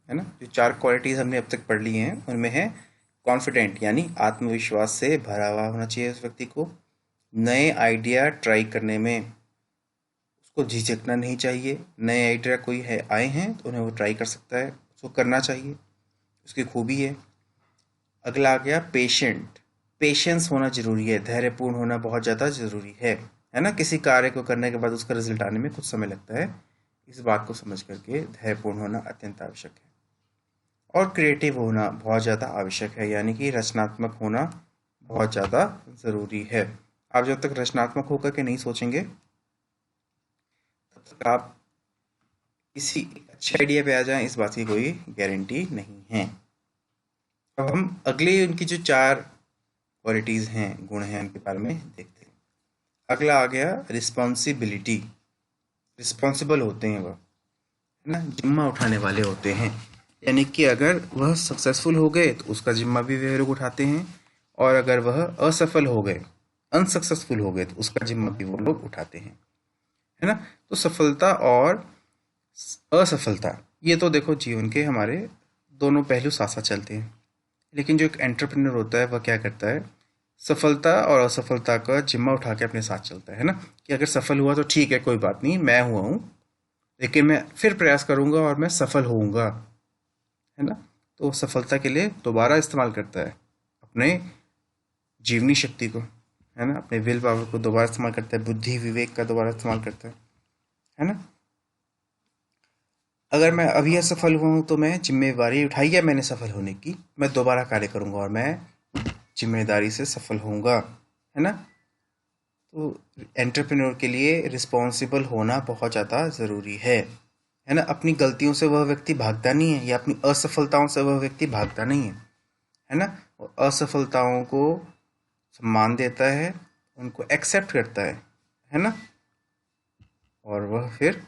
है ना। जो 4 क्वालिटीज हमने अब तक पढ़ ली हैं उनमें है कॉन्फिडेंट, यानी आत्मविश्वास से भरा हुआ होना चाहिए उस व्यक्ति को। नए आइडिया ट्राई करने में उसको झिझकना नहीं चाहिए। नए आइडिया कोई है आए हैं तो उन्हें वो ट्राई कर सकता है, उसको करना चाहिए, उसकी खूबी है। अगला आ गया पेशेंट। पेशेंस होना जरूरी है, धैर्यपूर्ण होना बहुत ज़्यादा जरूरी है ना। किसी कार्य को करने के बाद उसका रिजल्ट आने में कुछ समय लगता है, इस बात को समझ करके धैर्यपूर्ण होना अत्यंत आवश्यक है। और क्रिएटिव होना बहुत ज़्यादा आवश्यक है, यानी कि रचनात्मक होना बहुत ज़्यादा ज़रूरी है। आप जब तक रचनात्मक होकर के नहीं सोचेंगे तब तक आप किसी अच्छे आइडिया पे आ जाएं, इस बात की कोई गारंटी नहीं है। अब हम अगले उनकी जो 4 क्वालिटीज़ हैं, गुण हैं, उनके बारे में देखते हैं। अगला आ गया रिस्पॉन्सिबिलिटी। रिस्पॉन्सिबल होते हैं वह, है ना, जिम्मा उठाने वाले होते हैं। यानी कि अगर वह सक्सेसफुल हो गए तो उसका जिम्मा भी वे लोग उठाते हैं, और अगर वह असफल हो गए, अनसक्सेसफुल हो गए, तो उसका जिम्मा भी वो लोग उठाते हैं, है ना। तो सफलता और असफलता, ये तो देखो जीवन के हमारे दोनों पहलू साथ साथ चलते हैं। लेकिन जो एक एंटरप्रेन्योर होता है वह क्या करता है, सफलता और असफलता का जिम्मा उठा के अपने साथ चलता है ना। कि अगर सफल हुआ तो ठीक है, कोई बात नहीं, मैं हुआ हूँ, लेकिन मैं फिर प्रयास करूंगा और मैं सफल होऊंगा, है ना। तो सफलता के लिए दोबारा इस्तेमाल करता है अपने जीवनी शक्ति को, है ना, अपने विल पावर को दोबारा इस्तेमाल करता है, बुद्धि विवेक का दोबारा इस्तेमाल करता है ना। अगर मैं अभी असफल हुआ हूं तो मैं जिम्मेवारी उठाई है मैंने सफल होने की, मैं दोबारा कार्य करूंगा और मैं जिम्मेदारी से सफल होऊंगा, है ना। तो एंटरप्रेन्योर के लिए रिस्पॉन्सिबल होना बहुत ज़्यादा ज़रूरी है ना। अपनी गलतियों से वह व्यक्ति भागता नहीं है, या अपनी असफलताओं से वह व्यक्ति भागता नहीं है ना। और असफलताओं को सम्मान देता है, उनको एक्सेप्ट करता है ना। और वह फिर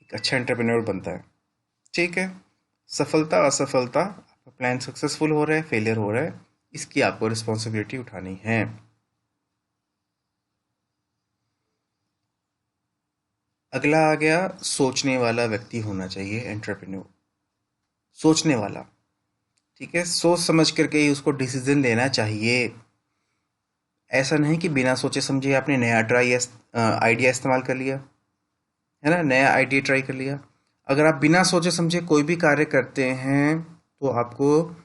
एक अच्छा एंटरप्रेन्योर बनता है। ठीक है, सफलता असफलता, आपका प्लान सक्सेसफुल हो रहा है, फेलियर हो रहा है, इसकी आपको रिस्पॉन्सिबिलिटी उठानी है। अगला आ गया सोचने वाला व्यक्ति होना चाहिए एंटरप्रेन्योर। सोचने वाला, ठीक है, सोच समझ करके ही उसको डिसीजन लेना चाहिए। ऐसा नहीं कि बिना सोचे समझे आपने नया आइडिया इस्तेमाल कर लिया, है ना, नया आइडिया ट्राई कर लिया। अगर आप बिना सोचे समझे कोई भी कार्य करते हैं तो आपको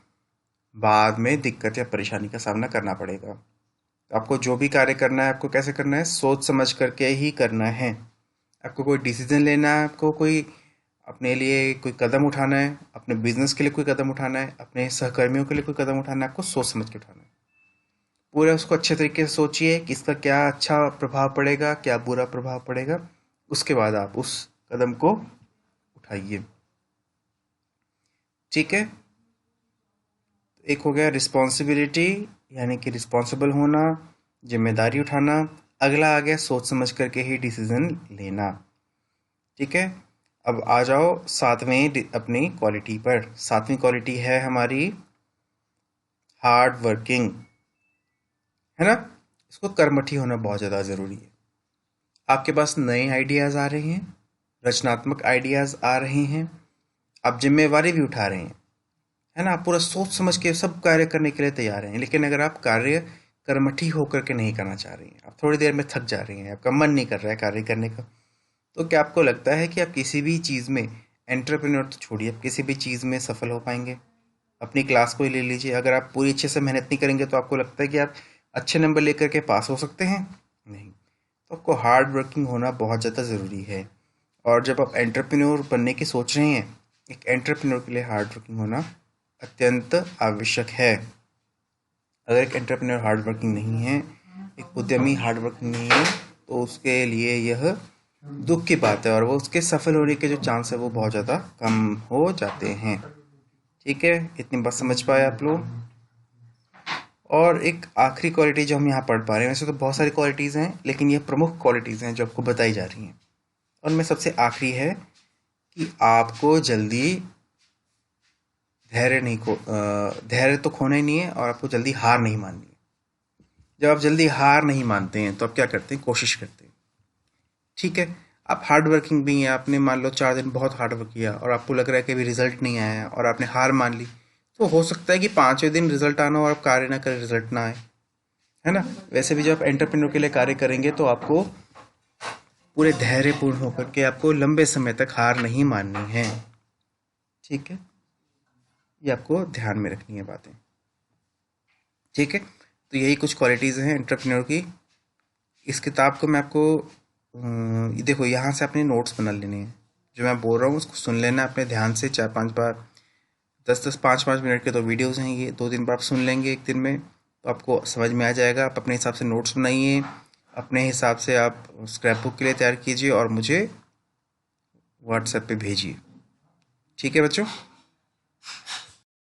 बाद में दिक्कत या परेशानी का सामना करना पड़ेगा। तो आपको जो भी कार्य करना है, आपको कैसे करना है, सोच समझ करके ही करना है। आपको कोई डिसीजन लेना है, आपको कोई अपने लिए कोई कदम उठाना है, अपने बिजनेस के लिए कोई कदम उठाना है, अपने सहकर्मियों के लिए कोई कदम उठाना है, आपको सोच समझ के उठाना है। पूरा उसको अच्छे तरीके से सोचिए कि इसका क्या अच्छा प्रभाव पड़ेगा, क्या बुरा प्रभाव पड़ेगा, उसके बाद आप उस कदम को उठाइए। ठीक है, एक हो गया रिस्पॉन्सिबिलिटी, यानी कि रिस्पॉन्सिबल होना, जिम्मेदारी उठाना। अगला आ गया सोच समझ करके ही डिसीजन लेना। ठीक है, अब आ जाओ अपनी क्वालिटी पर। 7वीं क्वालिटी है हमारी हार्ड वर्किंग, है ना। इसको कर्मठी होना बहुत ज़्यादा ज़रूरी है। आपके पास नए आइडियाज़ आ रहे हैं, रचनात्मक आइडियाज़ आ रहे हैं, आप जिम्मेवारी भी उठा रहे हैं, है ना। आप पूरा सोच समझ के सब कार्य करने के लिए तैयार हैं, लेकिन अगर आप कार्य कर्मठी होकर के नहीं करना चाह रही हैं, आप थोड़ी देर में थक जा रही हैं, आपका मन नहीं कर रहा है कार्य करने का, तो क्या आपको लगता है कि आप किसी भी चीज़ में, एंटरप्रेन्योर तो छोड़िए, आप किसी भी चीज़ में सफल हो पाएंगे। अपनी क्लास को ही ले लीजिए, अगर आप पूरी अच्छे से मेहनत नहीं करेंगे तो आपको लगता है कि आप अच्छे नंबर लेकर के पास हो सकते हैं? नहीं। तो आपको हार्ड वर्किंग होना बहुत ज़्यादा ज़रूरी है। और जब आप एंटरप्रेन्योर बनने की सोच रहे हैं, एक एंटरप्रेन्योर के लिए हार्ड वर्किंग होना अत्यंत आवश्यक है। अगर एक एंटरप्रेन्योर हार्ड वर्किंग नहीं है, एक उद्यमी हार्ड वर्किंग नहीं है, तो उसके लिए यह दुख की बात है, और वो उसके सफल होने के जो चांस है वो बहुत ज़्यादा कम हो जाते हैं। ठीक है, इतनी बात समझ पाए आप लोग। और एक आखिरी क्वालिटी जो हम यहाँ पढ़ पा रहे हैं, वैसे तो बहुत सारी क्वालिटीज़ हैं, लेकिन ये प्रमुख क्वालिटीज़ हैं जो आपको बताई जा रही हैं। उनमें सबसे आखिरी है कि आपको जल्दी धैर्य तो खोना ही नहीं है, और आपको जल्दी हार नहीं माननी है। जब आप जल्दी हार नहीं मानते हैं तो आप क्या करते हैं, कोशिश करते हैं। ठीक है, आप हार्ड वर्किंग भी हैं, आपने मान लो 4 दिन बहुत हार्ड वर्क किया और आपको लग रहा है कि अभी रिजल्ट नहीं आया और आपने हार मान ली, तो हो सकता है कि 5वें दिन रिजल्ट आना और आप कार्य ना करें, रिजल्ट ना आए, है ना। वैसे भी जब आप एंटरप्रेन्योर के लिए कार्य करेंगे तो आपको पूरे धैर्यपूर्ण होकर के आपको लंबे समय तक हार नहीं माननी है, ठीक है। ये आपको ध्यान में रखनी है बातें, ठीक है। तो यही कुछ क्वालिटीज़ हैं एंटरप्रेन्योर की। इस किताब को मैं आपको देखो, यहाँ से अपने नोट्स बना लेने हैं, जो मैं बोल रहा हूँ उसको सुन लेना अपने ध्यान से 4-5 बार, 10-10 5-5 मिनट के तो वीडियोस हैं ये, 2 दिन पर आप सुन लेंगे एक दिन में, तो आपको समझ में आ जाएगा। आप अपने हिसाब से नोट्स बनाइए, अपने हिसाब से आप स्क्रैप बुक के लिए तैयार कीजिए और मुझे व्हाट्सएप पे भेजिए, ठीक है बच्चों।